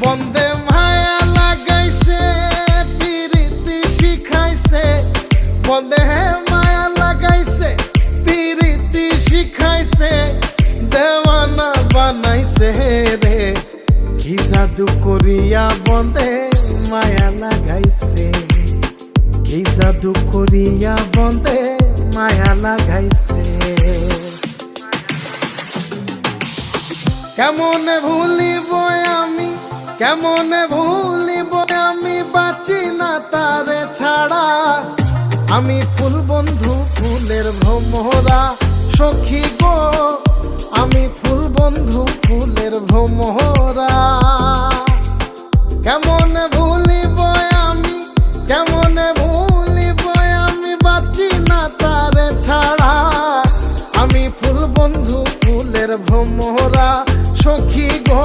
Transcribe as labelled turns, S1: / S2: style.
S1: বন্দে মায়া লাগাইছে পিরিতি শিখাইছে, বন্দে মায়া লাগাইছে পিরিতি শিখাইছে, দেওয়ানা বানাইছে রে। কি জাদু করিয়া বন্দে মায়া লাগাইছে, কি জাদু করিয়া বন্দে মায়া লাগাইছে। কেমনে ভুলিব আমি, কেমনে ভুলিব আমি, বাঁচি না তারে ছাড়া। আমি ফুল বন্ধু ফুলের ভ্রমরা সখী গো, আমি ফুল বন্ধু ফুলের ভ্রমরা। কেমনে ভুলিব আমি, কেমনে ভুলিব আমি, বাঁচি না তারে ছাড়া। আমি ফুল বন্ধু ফুলের ভ্রমরা সখী গো।